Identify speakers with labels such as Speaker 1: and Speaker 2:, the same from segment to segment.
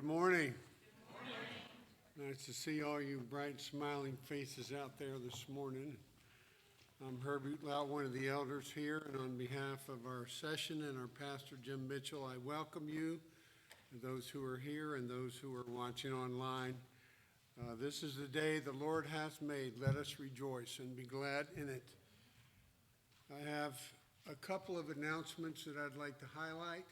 Speaker 1: Good morning. Nice to see all you bright, smiling faces out there this morning. I'm Herbie Lau, one of the elders here, and on behalf of our session and our pastor, Jim Mitchell, I welcome you, those who are here and those who are watching online. This is the day the Lord has made. Let us rejoice and be glad in it. I have a couple of announcements that I'd like to highlight.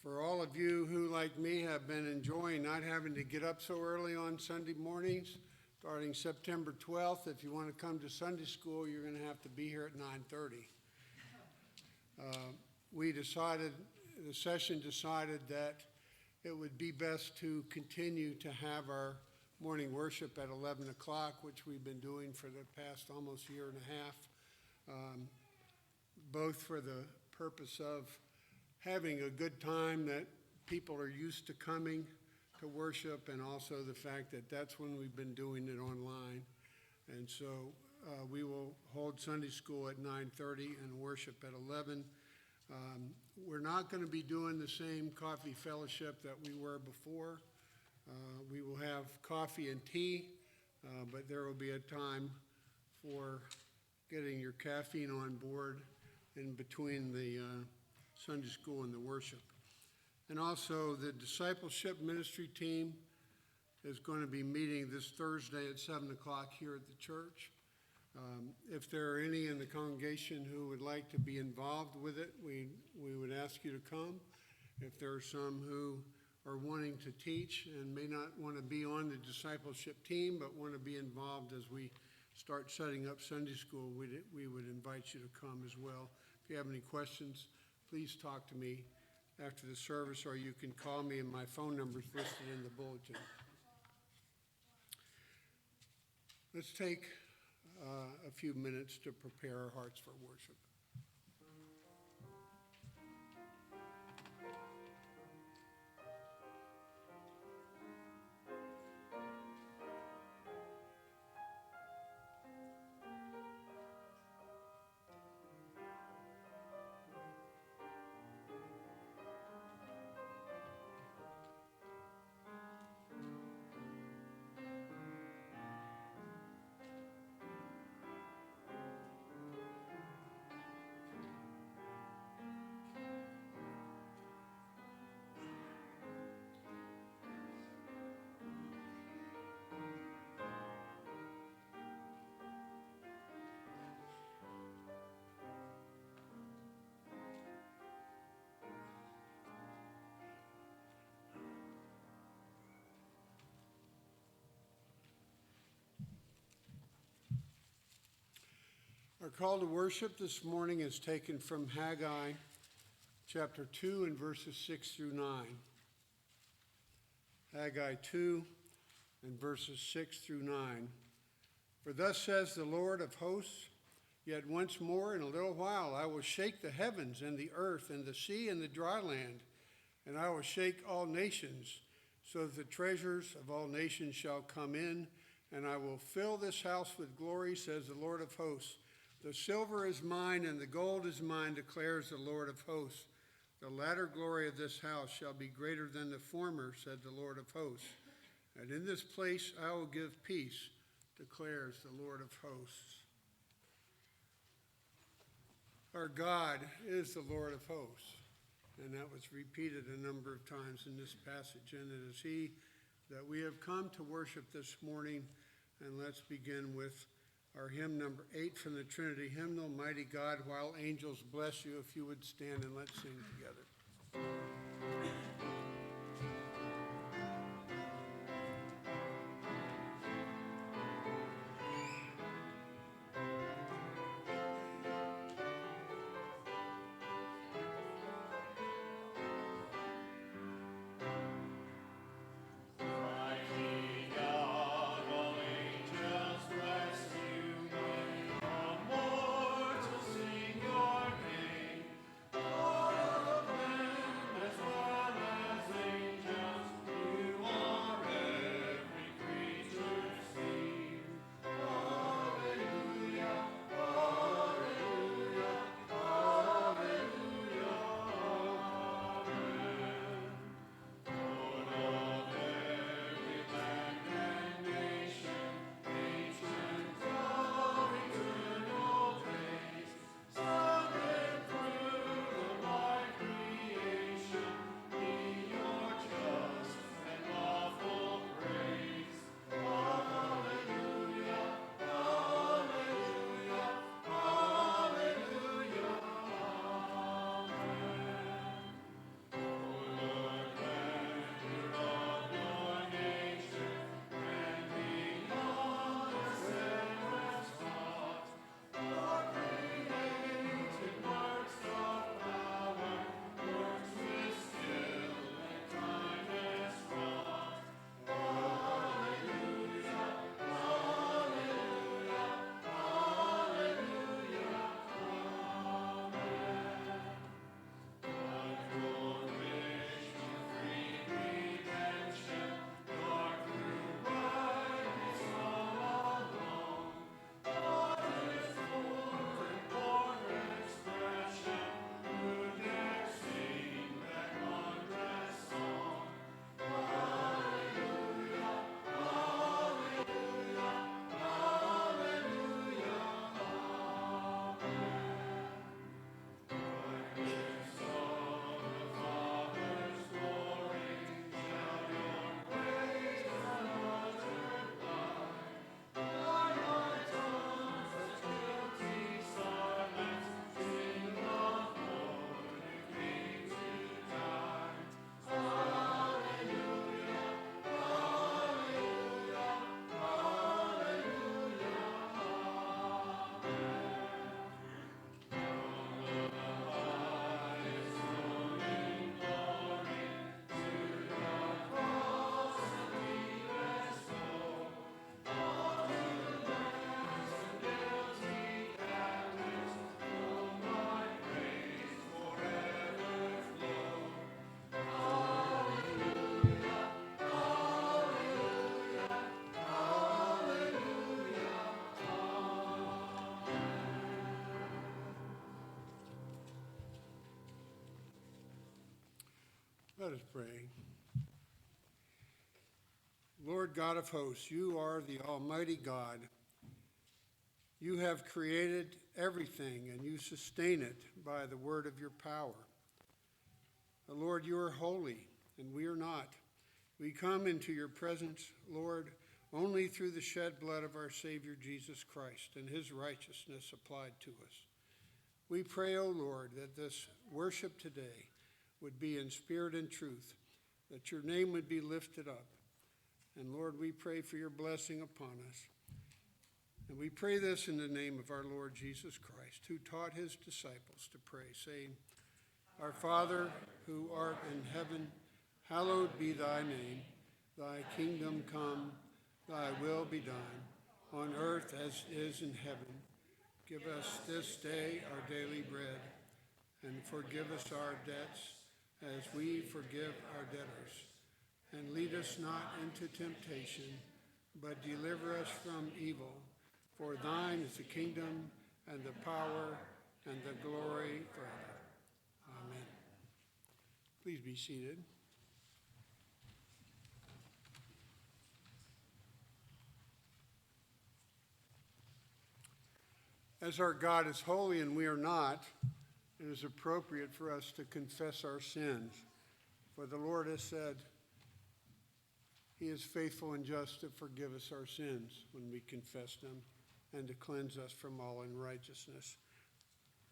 Speaker 1: For all of you who, like me, have been enjoying not having to get up so early on Sunday mornings, starting September 12th, if you want to come to Sunday school, you're going to have to be here at 9:30. The session decided that it would be best to continue to have our morning worship at 11 o'clock, which we've been doing for the past almost year and a half, both for the purpose of having a good time that people are used to coming to worship, and also the fact that that's when we've been doing it online. And so we will hold Sunday school at 9:30 and worship at 11. We're not going to be doing the same coffee fellowship that we were before. We will have coffee and tea, but there will be a time for getting your caffeine on board in between the Sunday school and the worship. And also the discipleship ministry team is going to be meeting this Thursday at 7 o'clock here at the church. If there are any in the congregation who would like to be involved with it, we would ask you to come. If there are some who are wanting to teach and may not want to be on the discipleship team but want to be involved as we start setting up Sunday school, we would invite you to come as well. If you have any questions, please talk to me after the service, or you can call me, and my phone number is listed in the bulletin. Let's take a few minutes to prepare our hearts for worship. Our call to worship this morning is taken from Haggai chapter 2 and verses 6 through 9. Haggai 2 and verses 6 through 9. For thus says the Lord of hosts, yet once more in a little while I will shake the heavens and the earth and the sea and the dry land, and I will shake all nations, so that the treasures of all nations shall come in, and I will fill this house with glory, says the Lord of hosts. The silver is mine and the gold is mine, declares the Lord of hosts. The latter glory of this house shall be greater than the former, said the Lord of hosts. And in this place I will give peace, declares the Lord of hosts. Our God is the Lord of hosts. And that was repeated a number of times in this passage. And it is he that we have come to worship this morning. And let's begin with our hymn number 8 from the Trinity hymnal, Mighty God, While Angels Bless You. If you would stand and let's sing together. Let us pray. Lord God of hosts, you are the Almighty God. You have created everything, and you sustain it by the word of your power. Lord, you are holy, and we are not. We come into your presence, Lord, only through the shed blood of our Savior Jesus Christ and his righteousness applied to us. We pray, O Lord, that this worship today would be in spirit and truth, that your name would be lifted up. And Lord, we pray for your blessing upon us. And we pray this in the name of our Lord Jesus Christ, who taught his disciples to pray, saying, Our Father, who art in heaven, hallowed be thy name. Thy kingdom come, thy will be done, on earth as is in heaven. Give us this day our daily bread, and forgive us our debts as we forgive our debtors. And lead us not into temptation, but deliver us from evil. For thine is the kingdom, and the power, and the glory forever. Amen. Please be seated. As our God is holy and we are not, it is appropriate for us to confess our sins. For the Lord has said, he is faithful and just to forgive us our sins when we confess them and to cleanse us from all unrighteousness.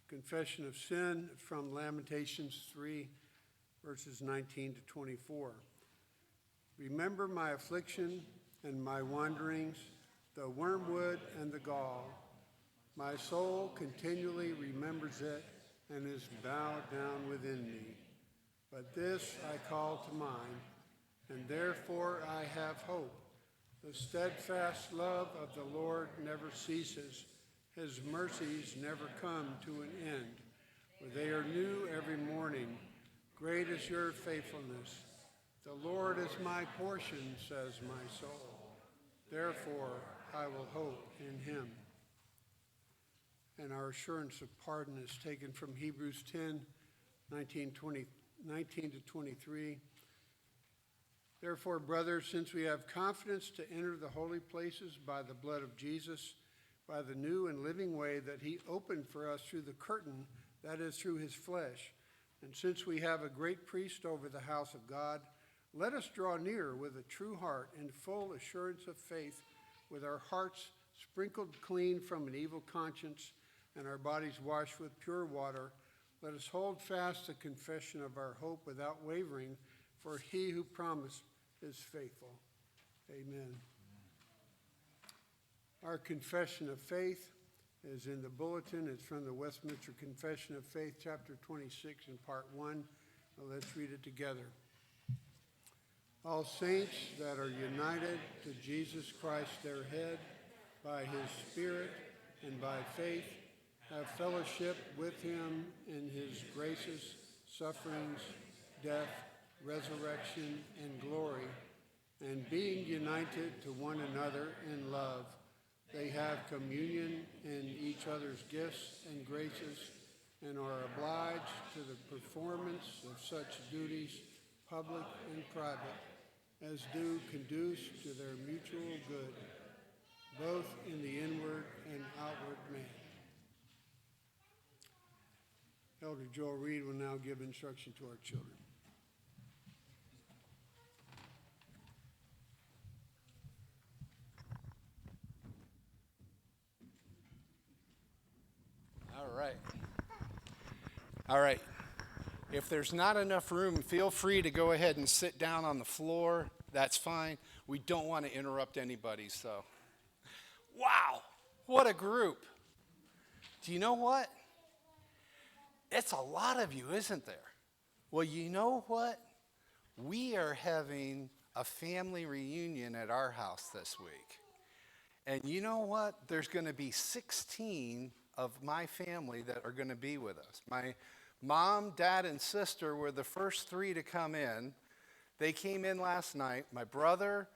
Speaker 1: Confession of sin from Lamentations 3, verses 19 to 24. Remember my affliction and my wanderings, the wormwood and the gall. My soul continually remembers it and is bowed down within me. But this I call to mind, and therefore I have hope. The steadfast love of the Lord never ceases. His mercies never come to an end, for they are new every morning. Great is your faithfulness. The Lord is my portion, says my soul. Therefore I will hope in him. And our assurance of pardon is taken from Hebrews 10, 19 to 23. Therefore, brothers, since we have confidence to enter the holy places by the blood of Jesus, by the new and living way that he opened for us through the curtain, that is, through his flesh, and since we have a great priest over the house of God, let us draw near with a true heart and full assurance of faith, with our hearts sprinkled clean from an evil conscience and our bodies washed with pure water. Let us hold fast the confession of our hope without wavering, for he who promised is faithful. Amen. Our confession of faith is in the bulletin. It's from the Westminster Confession of Faith, chapter 26, in part 1. Well, let's read it together. All saints that are united to Jesus Christ, their head, by his Spirit and by faith, have fellowship with him in his graces, sufferings, death, resurrection, and glory, and being united to one another in love, they have communion in each other's gifts and graces, and are obliged to the performance of such duties, public and private, as do conduce to their mutual good, both in the inward and outward man. Elder Joel Reed will now give instruction to our children.
Speaker 2: All right. If there's not enough room, feel free to go ahead and sit down on the floor. That's fine. We don't want to interrupt anybody, so. Wow, what a group. Do you know what? It's a lot of you, isn't there? Well, you know what? We are having a family reunion at our house this week. And you know what? There's going to be 16 of my family that are going to be with us. My mom, dad, and sister were the first 3 to come in. They came in last night. My brother's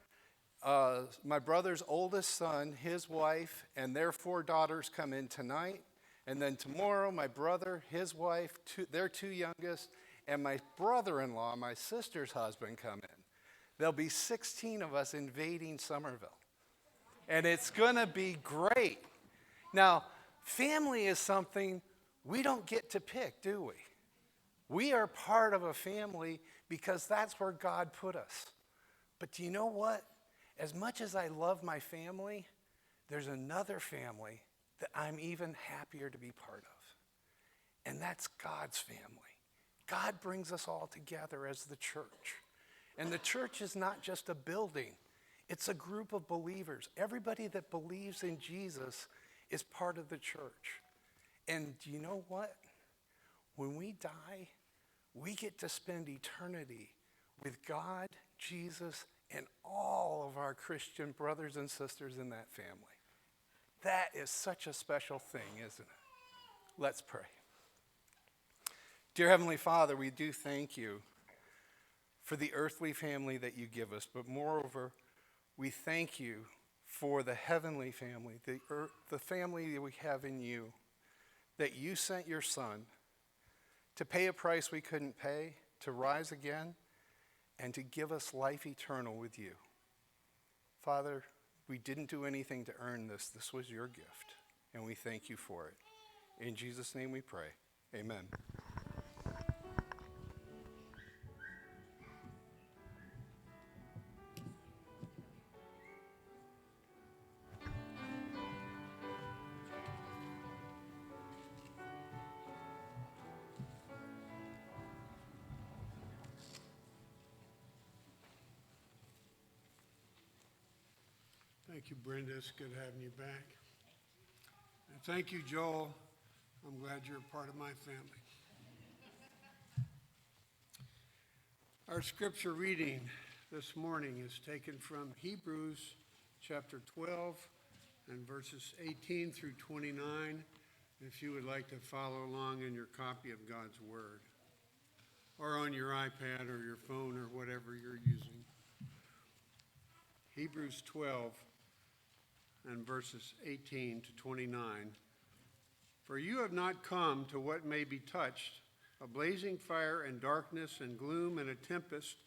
Speaker 2: oldest son, his wife, and their 4 daughters come in tonight. And then tomorrow, my brother, his wife, their 2 youngest, and my brother-in-law, my sister's husband, come in. There'll be 16 of us invading Summerville. And it's going to be great. Now, family is something we don't get to pick, do we? We are part of a family because that's where God put us. But do you know what? As much as I love my family, there's another family that I'm even happier to be part of. And that's God's family. God brings us all together as the church. And the church is not just a building. It's a group of believers. Everybody that believes in Jesus is part of the church. And do you know what? When we die, we get to spend eternity with God, Jesus, and all of our Christian brothers and sisters in that family. That is such a special thing, isn't it? Let's pray. Dear Heavenly Father, we do thank you for the earthly family that you give us, but moreover, we thank you for the heavenly family, the family that we have in you, that you sent your Son to pay a price we couldn't pay, to rise again, and to give us life eternal with you. Father, we didn't do anything to earn this. This was your gift, and we thank you for it. In Jesus' name we pray. Amen.
Speaker 1: Thank you, Brenda. It's good having you back. And thank you, Joel. I'm glad you're a part of my family. Our scripture reading this morning is taken from Hebrews chapter 12 and verses 18 through 29, if you would like to follow along in your copy of God's Word, or on your iPad or your phone or whatever you're using. Hebrews 12 and verses 18 to 29. For you have not come to what may be touched, a blazing fire and darkness and gloom and a tempest,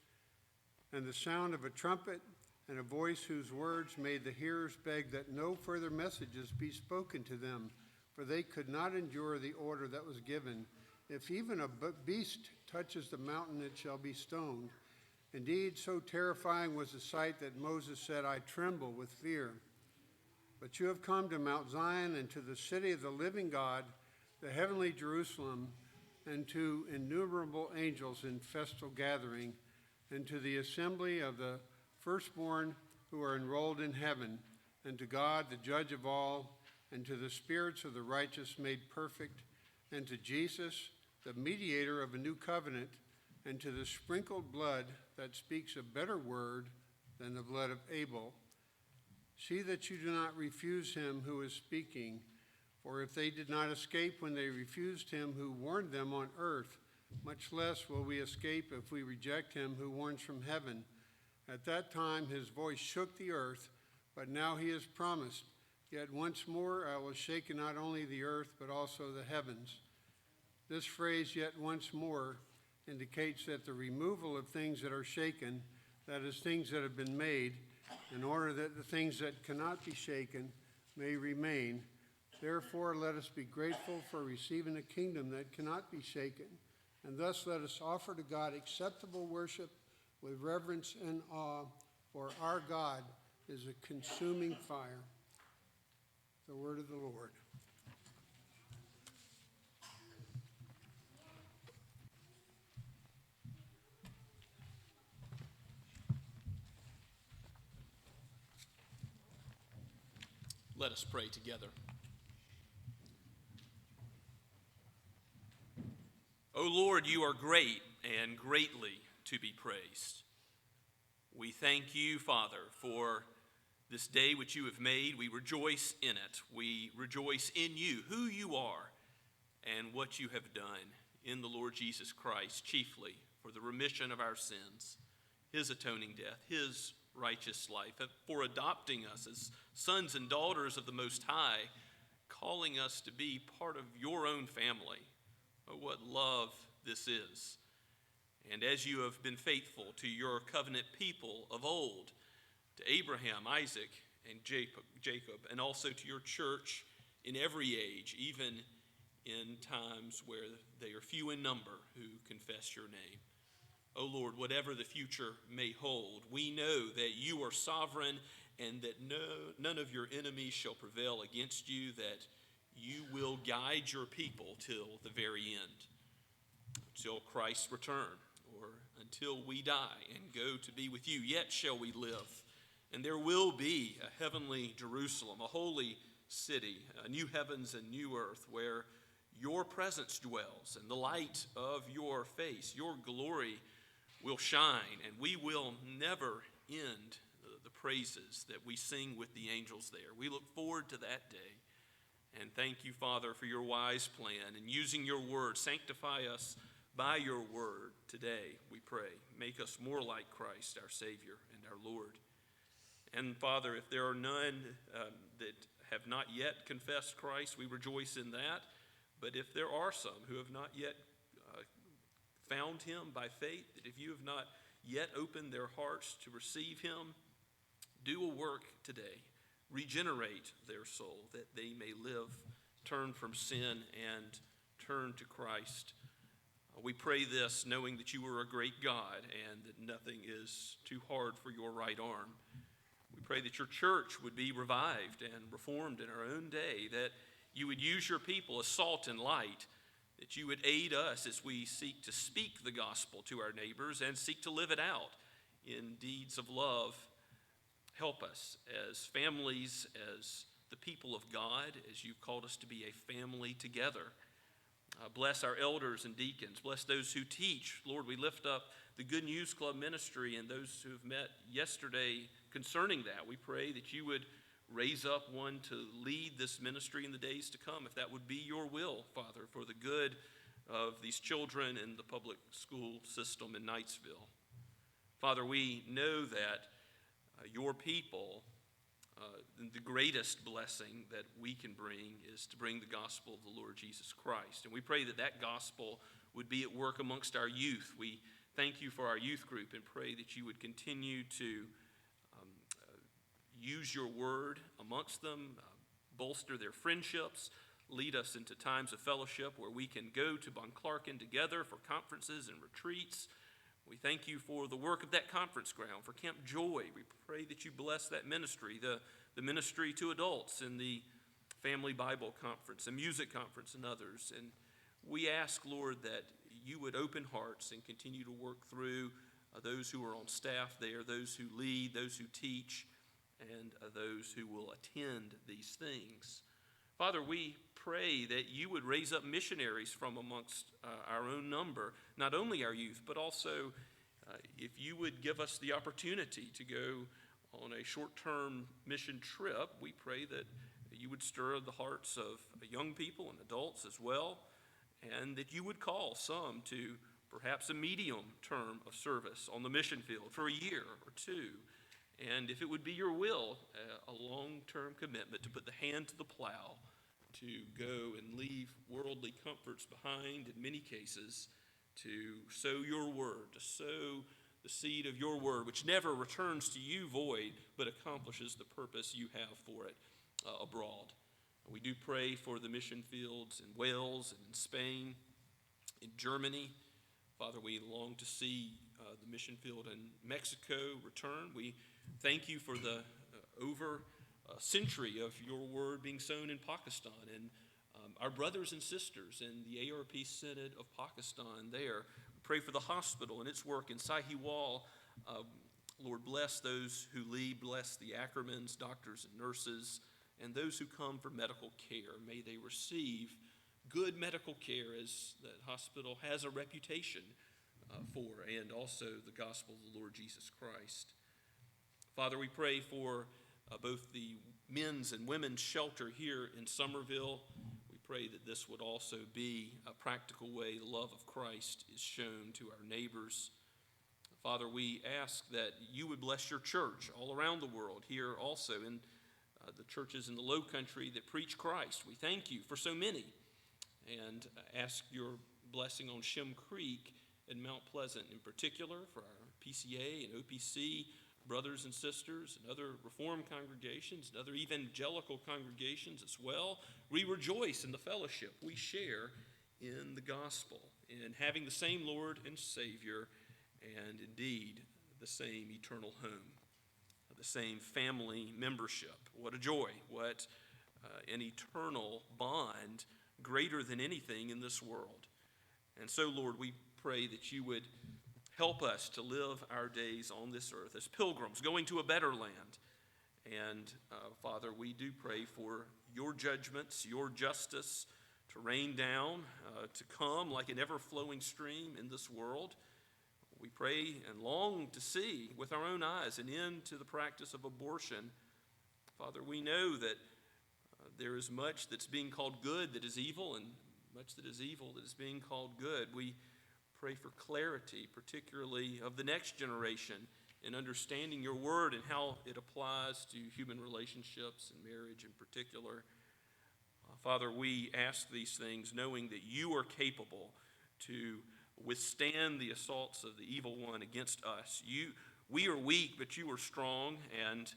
Speaker 1: and the sound of a trumpet and a voice whose words made the hearers beg that no further messages be spoken to them, for they could not endure the order that was given. If even a beast touches the mountain, it shall be stoned. Indeed, so terrifying was the sight that Moses said, I tremble with fear. But you have come to Mount Zion and to the city of the living God, the heavenly Jerusalem, and to innumerable angels in festal gathering, and to the assembly of the firstborn who are enrolled in heaven, and to God, the judge of all, and to the spirits of the righteous made perfect, and to Jesus, the mediator of a new covenant, and to the sprinkled blood that speaks a better word than the blood of Abel. See that you do not refuse him who is speaking, for if they did not escape when they refused him who warned them on earth, much less will we escape if we reject him who warns from heaven. At that time his voice shook the earth, but now he has promised, yet once more I will shake not only the earth, but also the heavens. This phrase, yet once more, indicates that the removal of things that are shaken, that is, things that have been made, in order that the things that cannot be shaken may remain. Therefore, let us be grateful for receiving a kingdom that cannot be shaken, and thus let us offer to God acceptable worship with reverence and awe, for our God is a consuming fire. The word of the Lord.
Speaker 3: Let us pray together. O Lord, you are great and greatly to be praised. We thank you, Father, for this day which you have made. We rejoice in it. We rejoice in you, who you are, and what you have done in the Lord Jesus Christ, chiefly for the remission of our sins, his atoning death, his righteous life, for adopting us as sons and daughters of the Most High, calling us to be part of your own family. Oh, what love this is. And as you have been faithful to your covenant people of old, to Abraham, Isaac, and Jacob, and also to your church in every age, even in times where they are few in number who confess your name. O Lord, whatever the future may hold, we know that you are sovereign and that none of your enemies shall prevail against you, that you will guide your people till the very end, till Christ's return, or until we die and go to be with you. Yet shall we live, and there will be a heavenly Jerusalem, a holy city, a new heavens and new earth, where your presence dwells, and the light of your face, your glory will shine, and we will never end the praises that we sing with the angels there. We look forward to that day, and thank you, Father, for your wise plan and using your word. Sanctify us by your word today, we pray. Make us more like Christ, our Savior and our Lord. And Father, if there are none that have not yet confessed Christ, we rejoice in that. But if there are some who have not yet found him by faith, that if you have not yet opened their hearts to receive him, do a work today. Regenerate their soul, that they may live, turn from sin, and turn to Christ. We pray this knowing that you are a great God and that nothing is too hard for your right arm. We pray that your church would be revived and reformed in our own day, that you would use your people as salt and light, that you would aid us as we seek to speak the gospel to our neighbors and seek to live it out in deeds of love. Help us as families, as the people of God, as you've called us to be a family together. Bless our elders and deacons. Bless those who teach. Lord, we lift up the Good News Club ministry and those who have met yesterday concerning that. We pray that you would raise up one to lead this ministry in the days to come, if that would be your will, Father, for the good of these children in the public school system in Knightsville. Father, we know that your people, the greatest blessing that we can bring is to bring the gospel of the Lord Jesus Christ. And we pray that that gospel would be at work amongst our youth. We thank you for our youth group and pray that you would continue to use your word amongst them, bolster their friendships, lead us into times of fellowship where we can go to Bon Clarkin together for conferences and retreats. We thank you for the work of that conference ground, for Camp Joy. We pray that you bless that ministry, the ministry to adults in the Family Bible Conference, the music conference, and others. And we ask, Lord, that you would open hearts and continue to work through those who are on staff there, those who lead, those who teach, and those who will attend these things. Father, we pray that you would raise up missionaries from amongst our own number, not only our youth, but also if you would give us the opportunity to go on a short-term mission trip, we pray that you would stir the hearts of young people and adults as well, and that you would call some to perhaps a medium term of service on the mission field for a year or two. And if it would be your will, a long-term commitment to put the hand to the plow, to go and leave worldly comforts behind in many cases, to sow your word, to sow the seed of your word, which never returns to you void, but accomplishes the purpose you have for it abroad. We do pray for the mission fields in Wales and in Spain, in Germany. Father, we long to see the mission field in Mexico return. We thank you for the over century of your word being sown in Pakistan, and our brothers and sisters in the ARP Synod of Pakistan there. We pray for the hospital and its work in Sahiwal. Lord, bless those who lead, bless the Ackermans, doctors and nurses, and those who come for medical care. May they receive good medical care, as that hospital has a reputation for, and also the gospel of the Lord Jesus Christ. Father, we pray for both the men's and women's shelter here in Summerville. We pray that this would also be a practical way the love of Christ is shown to our neighbors. Father, we ask that you would bless your church all around the world, here also in the churches in the Low Country that preach Christ. We thank you for so many and ask your blessing on Shem Creek and Mount Pleasant in particular, for our PCA and OPC brothers and sisters and other Reformed congregations and other evangelical congregations as well. We rejoice in the fellowship we share in the gospel, in having the same Lord and Savior, and indeed the same eternal home, the same family membership. What a joy, what an eternal bond greater than anything in this world. And so, Lord, we pray that you would help us to live our days on this earth as pilgrims going to a better land. And, Father, we do pray for your judgments, your justice to rain down, to come like an ever-flowing stream in this world. We pray and long to see with our own eyes an end to the practice of abortion. Father, we know that there is much that's being called good that is evil, and much that is evil that is being called good. We pray for clarity, particularly of the next generation, in understanding your word and how it applies to human relationships and marriage in particular. Father, we ask these things knowing that you are capable to withstand the assaults of the evil one against us. We are weak, but you are strong, and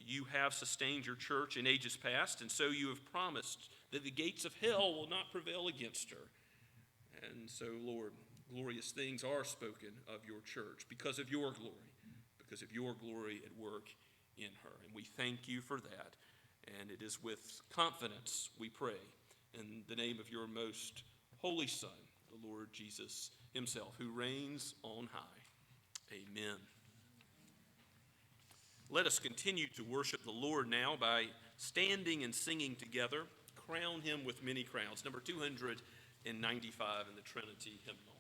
Speaker 3: you have sustained your church in ages past, and so you have promised that the gates of hell will not prevail against her. And so, Lord, glorious things are spoken of your church because of your glory at work in her. And we thank you for that. And it is with confidence we pray in the name of your most holy Son, the Lord Jesus himself, who reigns on high. Amen. Let us continue to worship the Lord now by standing and singing together, Crown Him with Many Crowns, number 295 in the Trinity hymnal.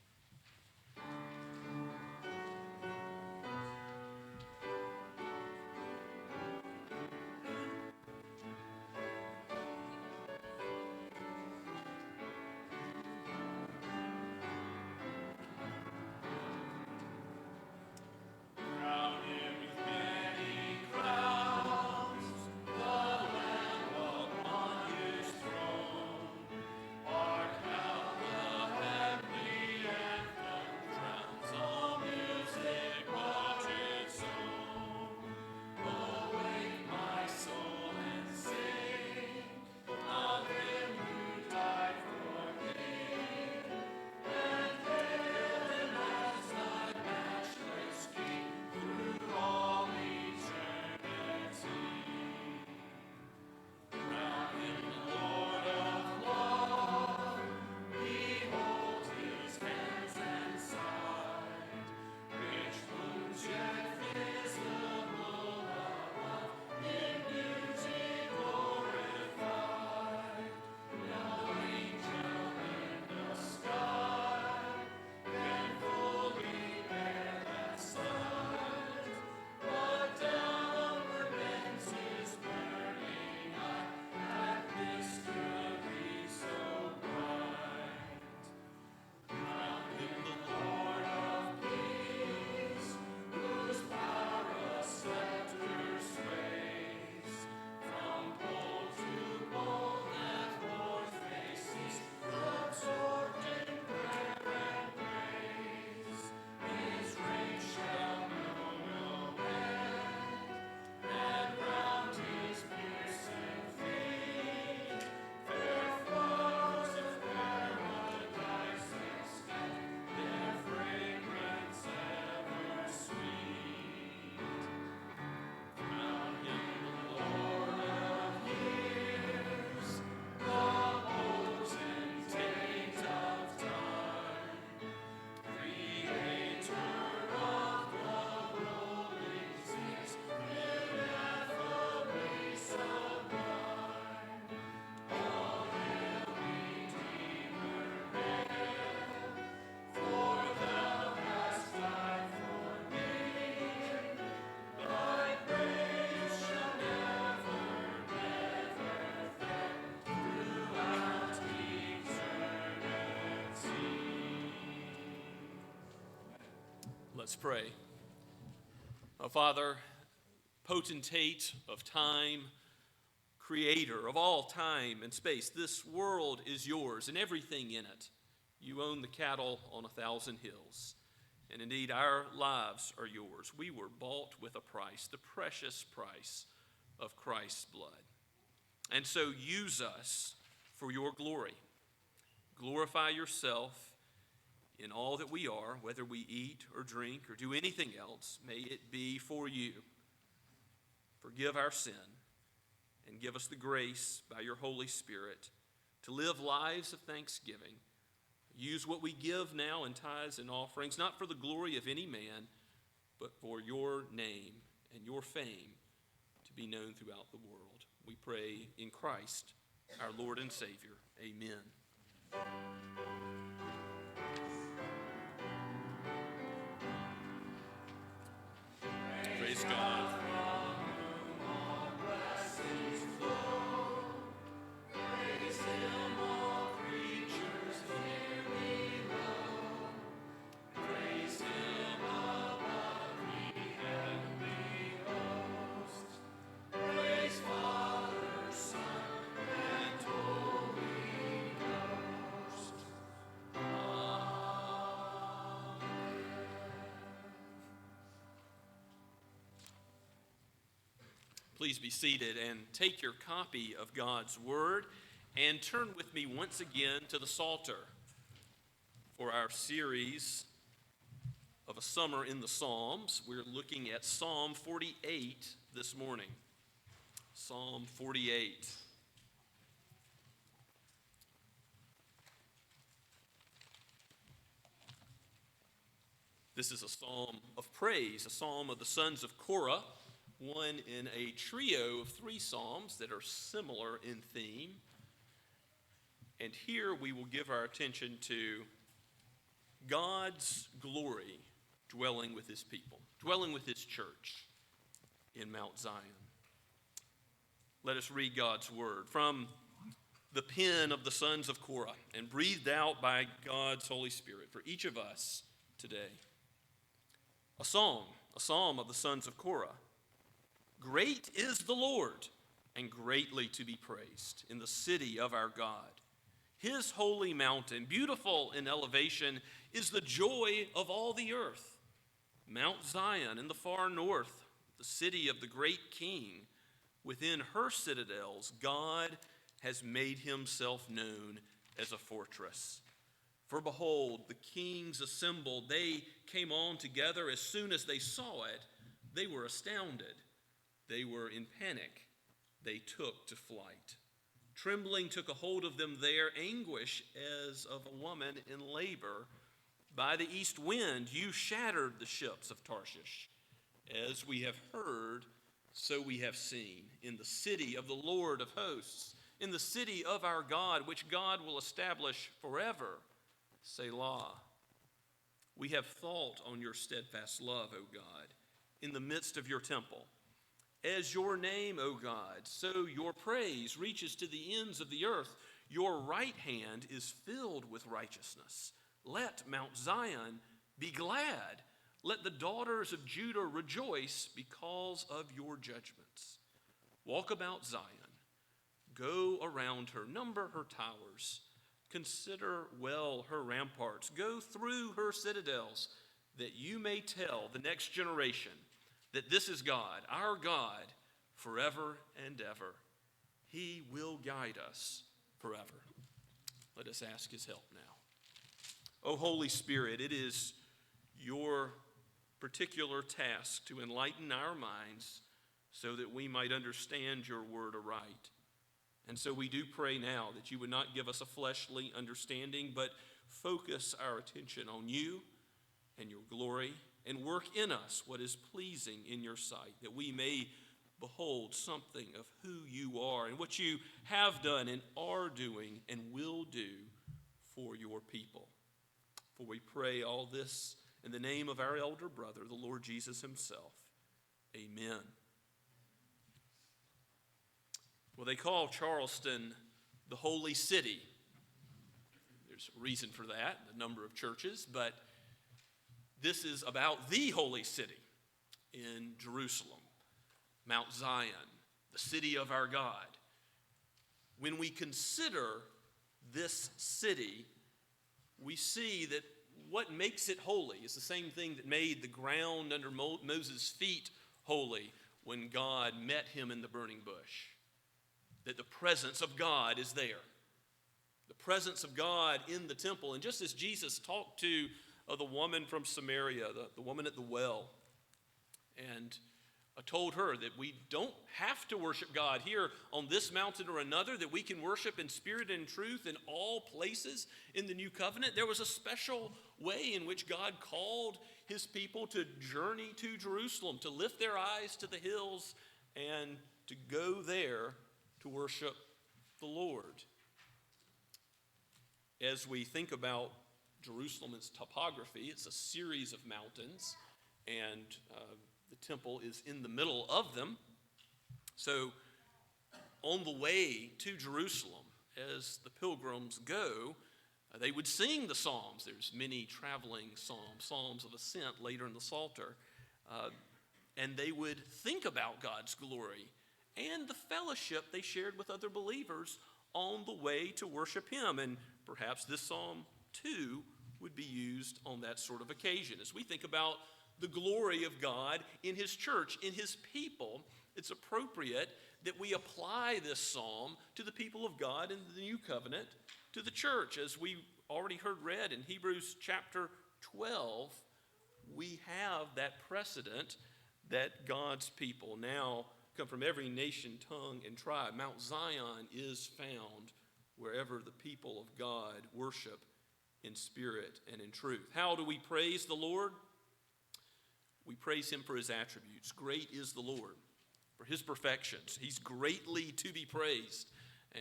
Speaker 3: Let's pray. Oh, Father, potentate of time, creator of all time and space, this world is yours and everything in it. You own the cattle on 1,000 hills. And indeed, our lives are yours. We were bought with a price, the precious price of Christ's blood. And so use us for your glory. Glorify yourself in all that we are, whether we eat or drink or do anything else. May it be for you. Forgive our sin and give us the grace by your Holy Spirit to live lives of thanksgiving. Use what we give now in tithes and offerings, not for the glory of any man, but for your name and your fame to be known throughout the world. We pray in Christ, our Lord and Savior. Amen. Praise God. Please be seated and take your copy of God's Word and turn with me once again to the Psalter for our series of a summer in the Psalms. We're looking at Psalm 48 this morning. Psalm 48. This is a psalm of praise, a psalm of the sons of Korah, one in a trio of 3 psalms that are similar in theme. And here we will give our attention to God's glory dwelling with his people, dwelling with his church in Mount Zion. Let us read God's word from the pen of the sons of Korah and breathed out by God's Holy Spirit for each of us today. A psalm of the sons of Korah. Great is the Lord, and greatly to be praised in the city of our God. His holy mountain, beautiful in elevation, is the joy of all the earth. Mount Zion in the far north, the city of the great King. Within her citadels, God has made himself known as a fortress. For behold, the kings assembled. They came on together. As soon as they saw it, they were astounded. They were in panic. They took to flight. Trembling took a hold of them there, anguish as of a woman in labor. By the east wind you shattered the ships of Tarshish. As we have heard, so we have seen. In the city of the Lord of hosts, in the city of our God, which God will establish forever. Selah. We have thought on your steadfast love, O God, in the midst of your temple. As your name, O God, so your praise reaches to the ends of the earth. Your right hand is filled with righteousness. Let Mount Zion be glad. Let the daughters of Judah rejoice because of your judgments. Walk about Zion. Go around her. Number her towers. Consider well her ramparts. Go through her citadels, that you may tell the next generation that this is God, our God, forever and ever. He will guide us forever. Let us ask his help now. O Holy Spirit, it is your particular task to enlighten our minds so that we might understand your word aright. And so we do pray now that you would not give us a fleshly understanding, but focus our attention on you and your glory, and work in us what is pleasing in your sight, that we may behold something of who you are and what you have done and are doing and will do for your people. For we pray all this in the name of our elder brother, the Lord Jesus himself. Amen. Well, they call Charleston the Holy City. There's a reason for that, the number of churches, but this is about the holy city in Jerusalem, Mount Zion, the city of our God. When we consider this city, we see that what makes it holy is the same thing that made the ground under Moses' feet holy when God met him in the burning bush. That the presence of God is there. The presence of God in the temple. And just as Jesus talked to the woman from Samaria, the woman at the well, and told her that we don't have to worship God here on this mountain or another, that we can worship in spirit and in truth in all places in the new covenant. There was a special way in which God called his people to journey to Jerusalem, to lift their eyes to the hills and to go there to worship the Lord. As we think about Jerusalem, its topography, it's a series of mountains, and the temple is in the middle of them. So on the way to Jerusalem, as the pilgrims go, they would sing the Psalms. There's many traveling Psalms of ascent later in the Psalter. And they would think about God's glory and the fellowship they shared with other believers on the way to worship him. And perhaps this Psalm, too, would be used on that sort of occasion. As we think about the glory of God in his church, in his people, it's appropriate that we apply this psalm to the people of God in the new covenant, to the church. As we already heard read in Hebrews chapter 12, we have that precedent that God's people now come from every nation, tongue, and tribe. Mount Zion is found wherever the people of God worship in spirit and in truth. How do we praise the Lord? We praise him for his attributes. Great is the Lord, for his perfections. He's greatly to be praised.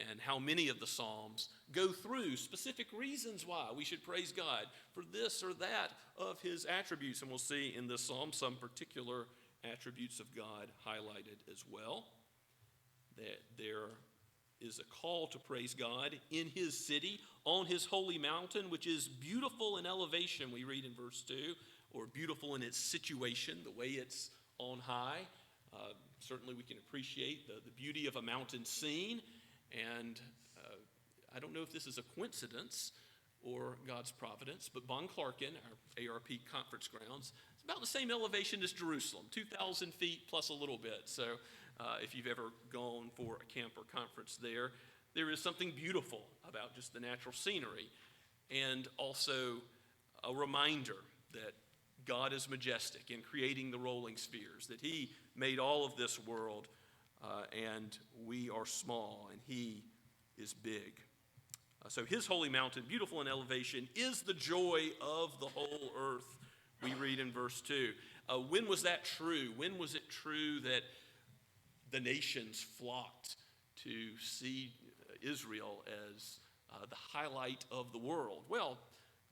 Speaker 3: And how many of the Psalms go through specific reasons why we should praise God for this or that of his attributes. And we'll see in this Psalm some particular attributes of God highlighted as well. That there is a call to praise God in his city, on his holy mountain, which is beautiful in elevation, we read in verse 2, or beautiful in its situation, the way it's on high. Certainly we can appreciate the beauty of a mountain scene. And I don't know if this is a coincidence or God's providence, but Bon Clarkin, our ARP conference grounds, it's about the same elevation as Jerusalem, 2,000 feet plus a little bit. So if you've ever gone for a camp or conference there is something beautiful about just the natural scenery. And also a reminder that God is majestic in creating the rolling spheres, that he made all of this world, and we are small, and he is big. So his holy mountain, beautiful in elevation, is the joy of the whole earth, we read in verse 2. When was that true? When was it true that the nations flocked to see Israel as the highlight of the world? Well,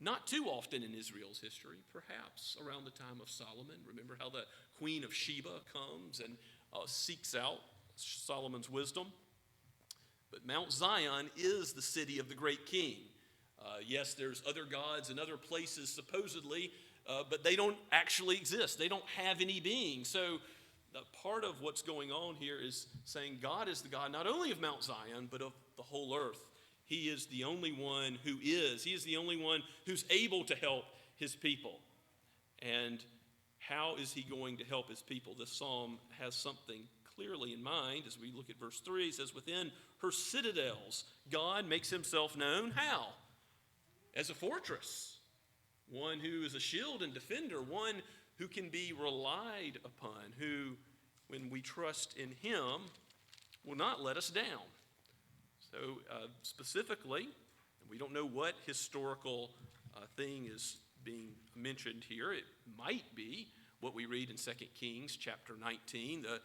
Speaker 3: not too often in Israel's history, perhaps around the time of Solomon. Remember how the Queen of Sheba comes and seeks out Solomon's wisdom? But Mount Zion is the city of the great king. Yes, there's other gods in other places supposedly, but they don't actually exist. They don't have any being. So part of what's going on here is saying God is the God not only of Mount Zion, but of the whole earth. He is the only one who is. He is the only one who's able to help his people. And how is he going to help his people? This psalm has something clearly in mind. As we look at verse 3, it says, within her citadels, God makes himself known. How? As a fortress. One who is a shield and defender. One who can be relied upon. Who, when we trust in him, will not let us down. So specifically, we don't know what historical thing is being mentioned here. It might be what we read in 2 Kings chapter 19, the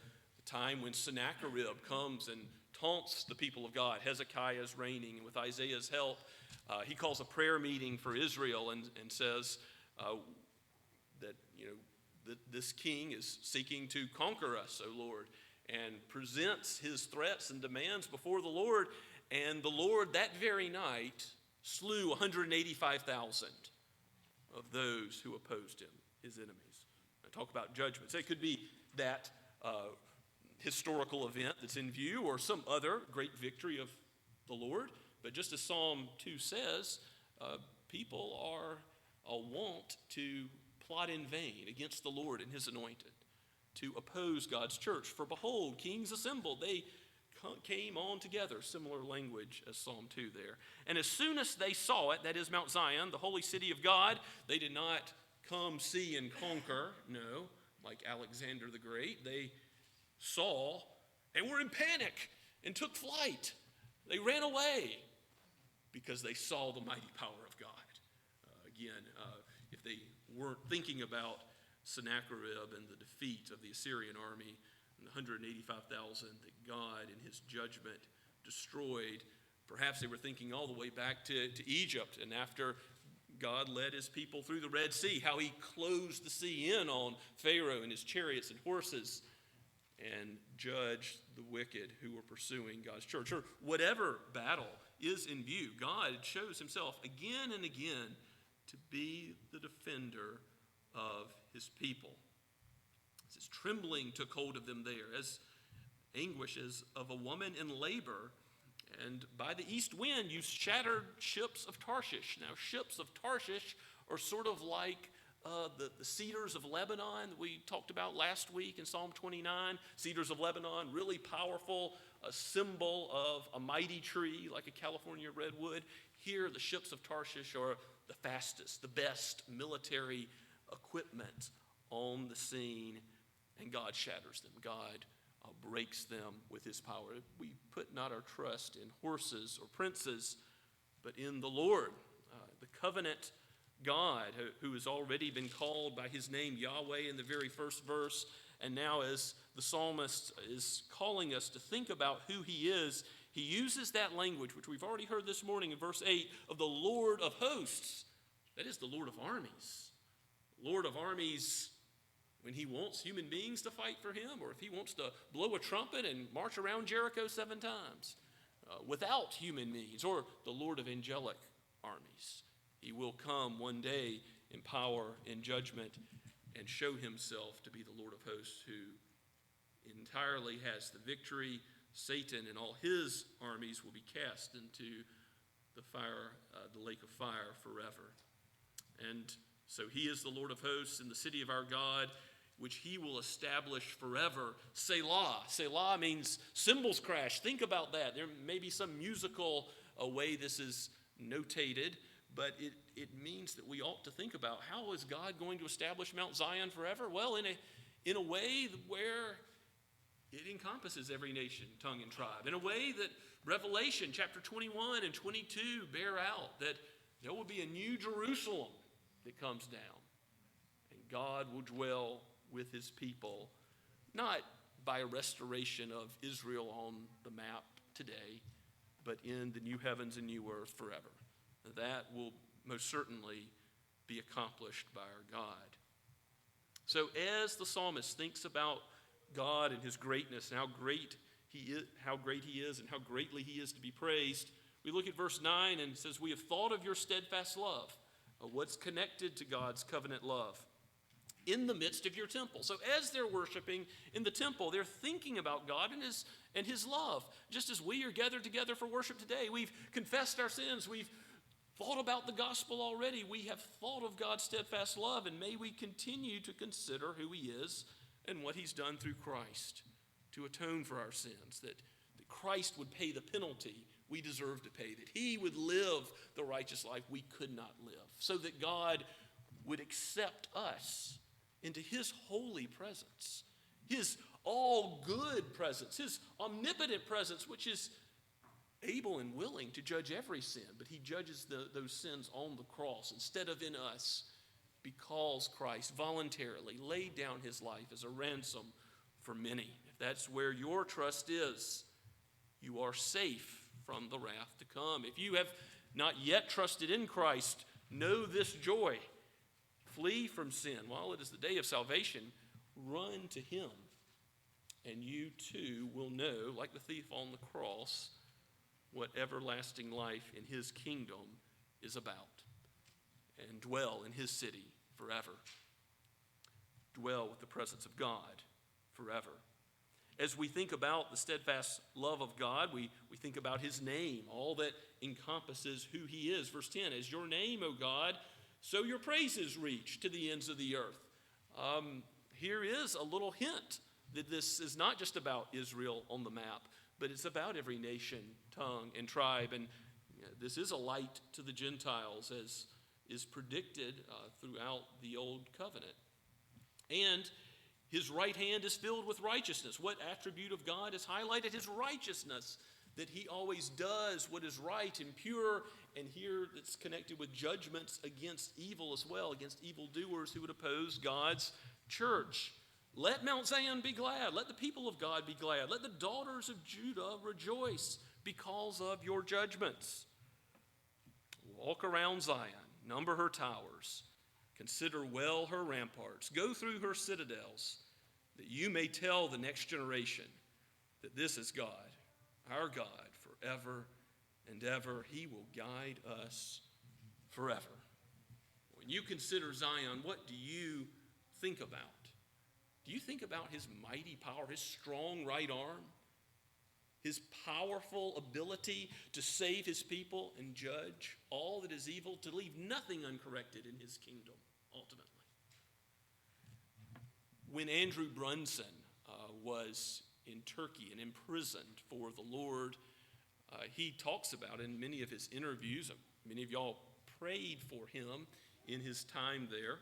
Speaker 3: time when Sennacherib comes and taunts the people of God. Hezekiah is reigning, and with Isaiah's help, he calls a prayer meeting for Israel and says that, this king is seeking to conquer us, O Lord, and presents his threats and demands before the Lord. And the Lord that very night slew 185,000 of those who opposed him, his enemies. I talk about judgments. It could be that historical event that's in view or some other great victory of the Lord. But just as Psalm 2 says, people are wont to plot in vain against the Lord and his anointed, to oppose God's church. For behold, kings assembled. They came on together, similar language as Psalm 2 there. And as soon as they saw it, that is Mount Zion, the holy city of God, they did not come, see, and conquer. No, like Alexander the Great. They saw and were in panic and took flight. They ran away because they saw the mighty power of God. If they weren't thinking about Sennacherib and the defeat of the Assyrian army and the 185,000 that God in his judgment destroyed, perhaps they were thinking all the way back to Egypt, and after God led his people through the Red Sea, how he closed the sea in on Pharaoh and his chariots and horses and judged the wicked who were pursuing God's church. Or whatever battle is in view, God shows himself again and again to be the defender of his people. It says, trembling took hold of them there, as anguish as of a woman in labor. And by the east wind you shattered ships of Tarshish. Now, ships of Tarshish are sort of like the cedars of Lebanon that we talked about last week in Psalm 29. Cedars of Lebanon, really powerful, a symbol of a mighty tree like a California redwood. Here, the ships of Tarshish are the fastest, the best military equipment on the scene, and God shatters them. God breaks them with his power. We put not our trust in horses or princes, but in the Lord, the covenant God, who has already been called by his name Yahweh in the very first verse, and now as the psalmist is calling us to think about who he is, he uses that language, which we've already heard this morning in verse 8, of the Lord of hosts. That is the Lord of armies. Lord of armies when he wants human beings to fight for him, or if he wants to blow a trumpet and march around Jericho 7 times without human means, or the Lord of angelic armies. He will come one day in power, in judgment, and show himself to be the Lord of hosts who entirely has the victory. Satan and all his armies will be cast into the fire, the lake of fire forever. And so he is the Lord of hosts in the city of our God, which he will establish forever. Selah. Selah means cymbals crash. Think about that. There may be some musical way this is notated, but it means that we ought to think about, how is God going to establish Mount Zion forever? Well, in a way where it encompasses every nation, tongue, and tribe. In a way that Revelation chapter 21 and 22 bear out, that there will be a new Jerusalem that comes down. And God will dwell with his people, not by a restoration of Israel on the map today, but in the new heavens and new earth forever. That will most certainly be accomplished by our God. So as the psalmist thinks about God and his greatness and how great he is and how greatly he is to be praised, we look at verse 9 and it says, we have thought of your steadfast love. What's connected to God's covenant love? In the midst of your temple. So as they're worshiping in the temple, they're thinking about God and his love. Just as we are gathered together for worship today, we've confessed our sins, we've thought about the gospel already, we have thought of God's steadfast love, and may we continue to consider who he is and what he's done through Christ to atone for our sins, that Christ would pay the penalty we deserve to pay, that he would live the righteous life we could not live, so that God would accept us into his holy presence, his all good presence, his omnipotent presence, which is able and willing to judge every sin, but he judges those sins on the cross instead of in us, because Christ voluntarily laid down his life as a ransom for many. If that's where your trust is, you are safe from the wrath to come. If you have not yet trusted in Christ, know this joy. Flee from sin while it is the day of salvation. Run to him, and you too will know, like the thief on the cross, what everlasting life in his kingdom is about, and dwell in his city forever. Dwell with the presence of God forever. As we think about the steadfast love of God, we think about his name, all that encompasses who he is. Verse 10, as your name, O God, so your praises reach to the ends of the earth. Here is a little hint that this is not just about Israel on the map, but it's about every nation, tongue, and tribe. And this is a light to the Gentiles, as is predicted throughout the Old Covenant. And his right hand is filled with righteousness. What attribute of God is highlighted? His righteousness, that he always does what is right and pure. And here it's connected with judgments against evil as well, against evildoers who would oppose God's church. Let Mount Zion be glad. Let the people of God be glad. Let the daughters of Judah rejoice because of your judgments. Walk around Zion, number her towers, consider well her ramparts, go through her citadels, that you may tell the next generation that this is God, our God, forever and ever. He will guide us forever. When you consider Zion, what do you think about? Do you think about his mighty power, his strong right arm, his powerful ability to save his people and judge all that is evil, to leave nothing uncorrected in his kingdom, ultimately? When Andrew Brunson was in Turkey and imprisoned for the Lord, he talks about in many of his interviews, many of y'all prayed for him in his time there,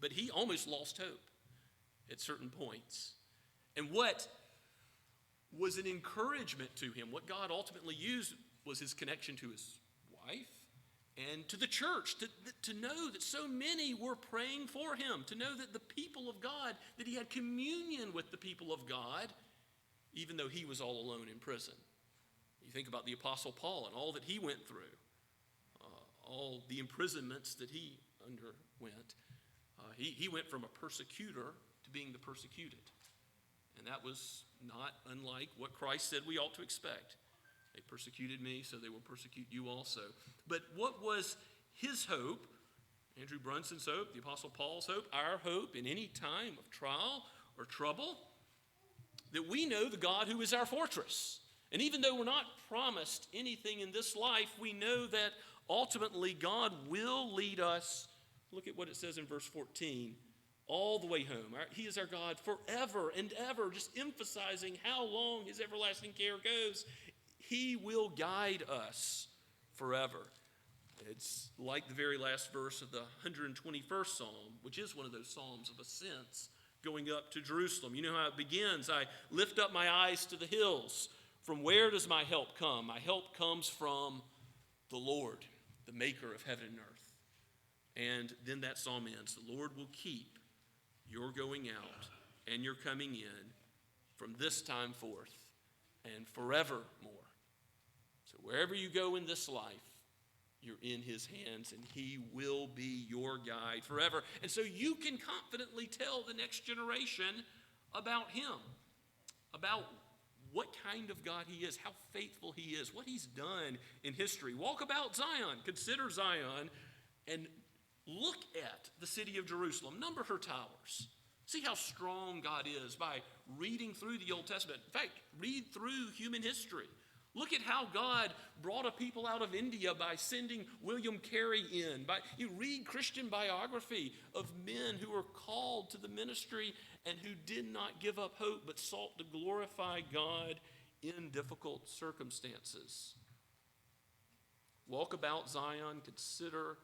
Speaker 3: but he almost lost hope at certain points. And what was an encouragement to him, what God ultimately used, was his connection to his wife and to the church, to know that so many were praying for him, to know that the people of God, that he had communion with the people of God, even though he was all alone in prison. You think about the Apostle Paul and all that he went through, all the imprisonments that he underwent. He went from a persecutor to being the persecuted. And that was not unlike what Christ said we ought to expect. They persecuted me, so they will persecute you also. But what was his hope, Andrew Brunson's hope, the Apostle Paul's hope, our hope in any time of trial or trouble? That we know the God who is our fortress. And even though we're not promised anything in this life, we know that ultimately God will lead us. Look at what it says in verse 14. All the way home. He is our God forever and ever, just emphasizing how long his everlasting care goes. He will guide us forever. It's like the very last verse of the 121st Psalm, which is one of those Psalms of ascents going up to Jerusalem. You know how it begins. I lift up my eyes to the hills. From where does my help come? My help comes from the Lord, the maker of heaven and earth. And then that psalm ends. The Lord will keep your going out and your coming in from this time forth and forevermore. So wherever you go in this life, you're in his hands, and he will be your guide forever. And so you can confidently tell the next generation about him, about what kind of God he is, how faithful he is, what he's done in history. Walk about Zion, consider Zion, and look at the city of Jerusalem. Number her towers. See how strong God is by reading through the Old Testament. In fact, read through human history. Look at how God brought a people out of India by sending William Carey in. You read Christian biography of men who were called to the ministry and who did not give up hope but sought to glorify God in difficult circumstances. Walk about Zion, consider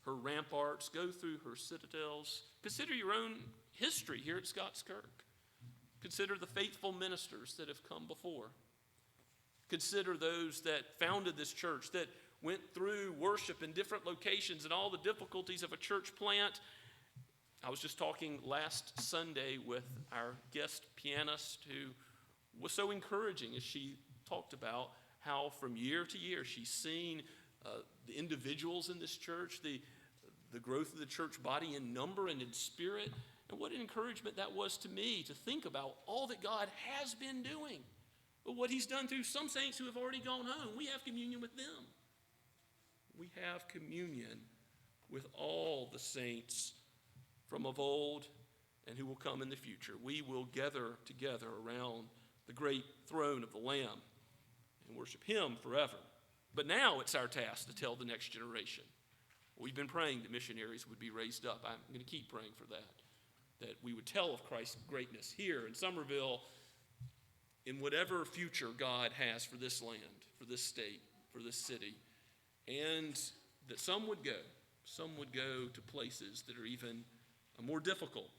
Speaker 3: her ramparts, go through her citadels. Consider your own history here at Scots Kirk. Consider the faithful ministers that have come before. Consider those that founded this church, that went through worship in different locations and all the difficulties of a church plant. I was just talking last Sunday with our guest pianist who was so encouraging as she talked about how from year to year she's seen the individuals in this church, the growth of the church body in number and in spirit. And what an encouragement that was to me to think about all that God has been doing. But what he's done through some saints who have already gone home. We have communion with them. We have communion with all the saints from of old and who will come in the future. We will gather together around the great throne of the Lamb and worship him forever. But now it's our task to tell the next generation. We've been praying that missionaries would be raised up. I'm going to keep praying for that we would tell of Christ's greatness here in Summerville, in whatever future God has for this land, for this state, for this city, and that some would go to places that are even more difficult,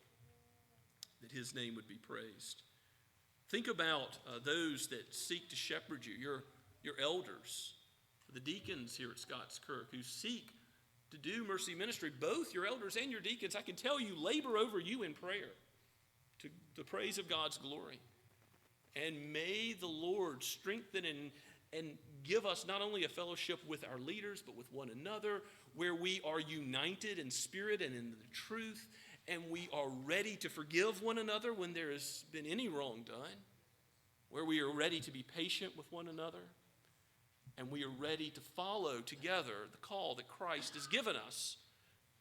Speaker 3: that his name would be praised. Think about those that seek to shepherd you, your elders, the deacons here at Scots Kirk who seek to do mercy ministry. Both your elders and your deacons, I can tell you, labor over you in prayer to the praise of God's glory. And may the Lord strengthen and give us not only a fellowship with our leaders, but with one another, where we are united in spirit and in the truth, and we are ready to forgive one another when there has been any wrong done, where we are ready to be patient with one another, and we are ready to follow together the call that Christ has given us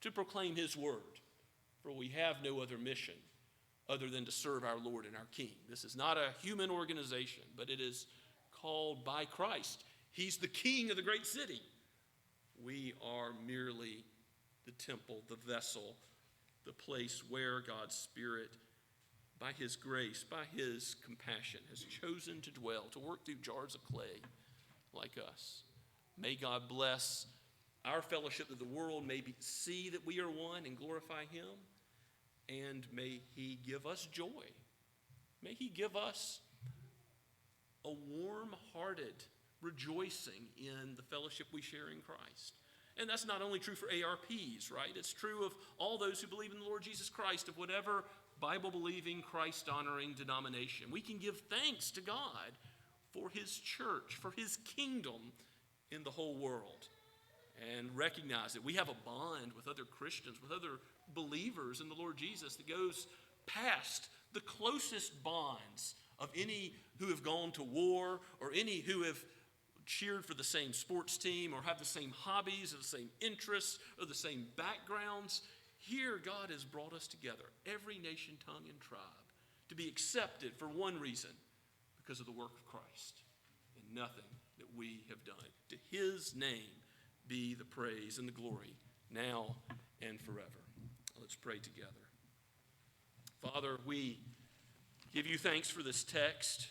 Speaker 3: to proclaim his word. For we have no other mission other than to serve our Lord and our King. This is not a human organization, but it is called by Christ. He's the king of the great city. We are merely the temple, the vessel, the place where God's Spirit, by his grace, by his compassion, has chosen to dwell, to work through jars of clay like us. May God bless our fellowship, that the world may see that we are one and glorify him. And may he give us joy. May he give us a warm-hearted rejoicing in the fellowship we share in Christ. And that's not only true for ARPs, right? It's true of all those who believe in the Lord Jesus Christ, of whatever Bible-believing, Christ-honoring denomination. We can give thanks to God for his church, for his kingdom in the whole world, and recognize that we have a bond with other Christians, with other believers in the Lord Jesus that goes past the closest bonds of any who have gone to war or any who have cheered for the same sports team or have the same hobbies or the same interests or the same backgrounds. Here, God has brought us together, every nation, tongue, and tribe, to be accepted for one reason, because of the work of Christ and nothing that we have done. To his name be the praise and the glory now and forever. Let's pray together. Father, we give you thanks for this text,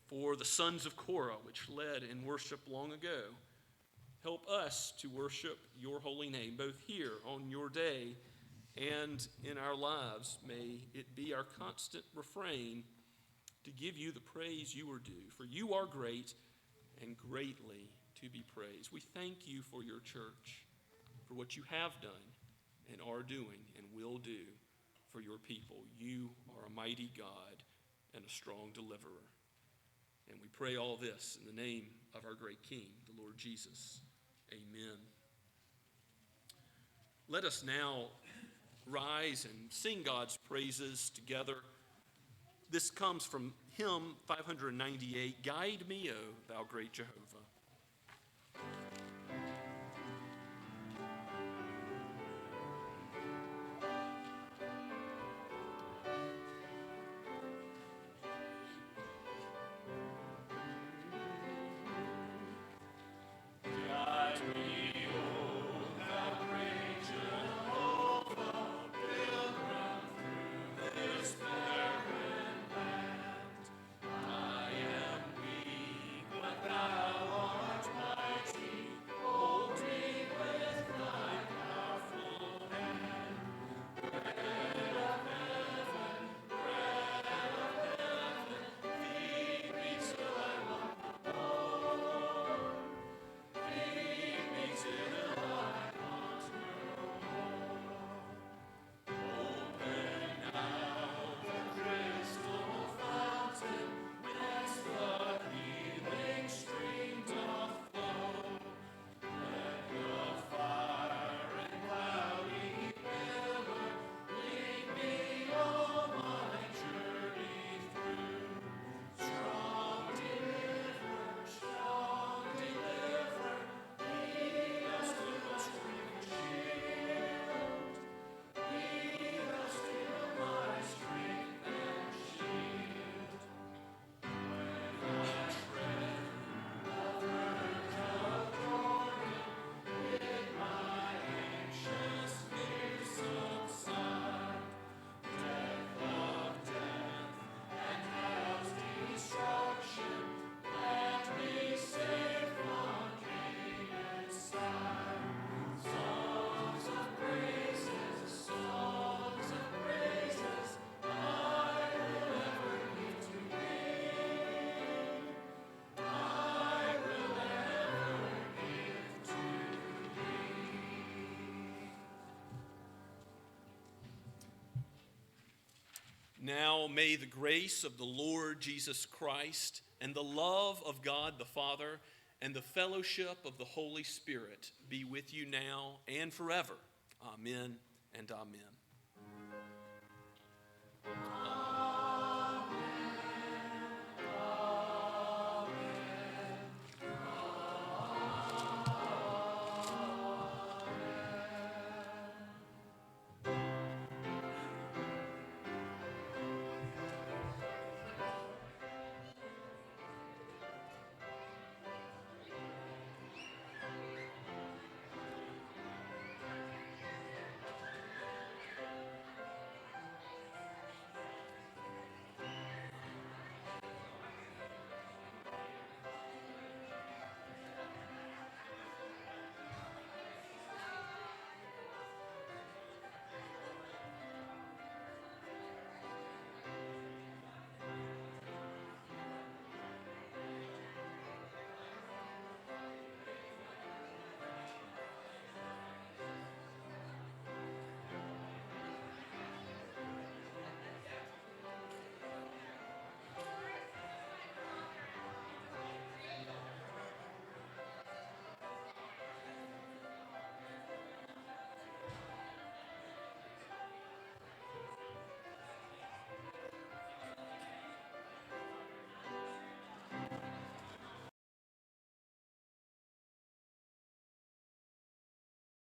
Speaker 3: for the sons of Korah, which led in worship long ago. Help us to worship your holy name, both here on your day and in our lives. May it be our constant refrain to give you the praise you are due, for you are great and greatly to be praised. We thank you for your church, for what you have done and are doing and will do for your people. You are a mighty God and a strong deliverer. And we pray all this in the name of our great King, the Lord Jesus. Amen. Let us now rise and sing God's praises together. This comes from hymn 598, Guide Me, O Thou Great Jehovah.
Speaker 4: Thou
Speaker 3: Now may the grace of the Lord Jesus Christ and the love of God the Father and the fellowship of the Holy Spirit be with you now and forever. Amen and amen.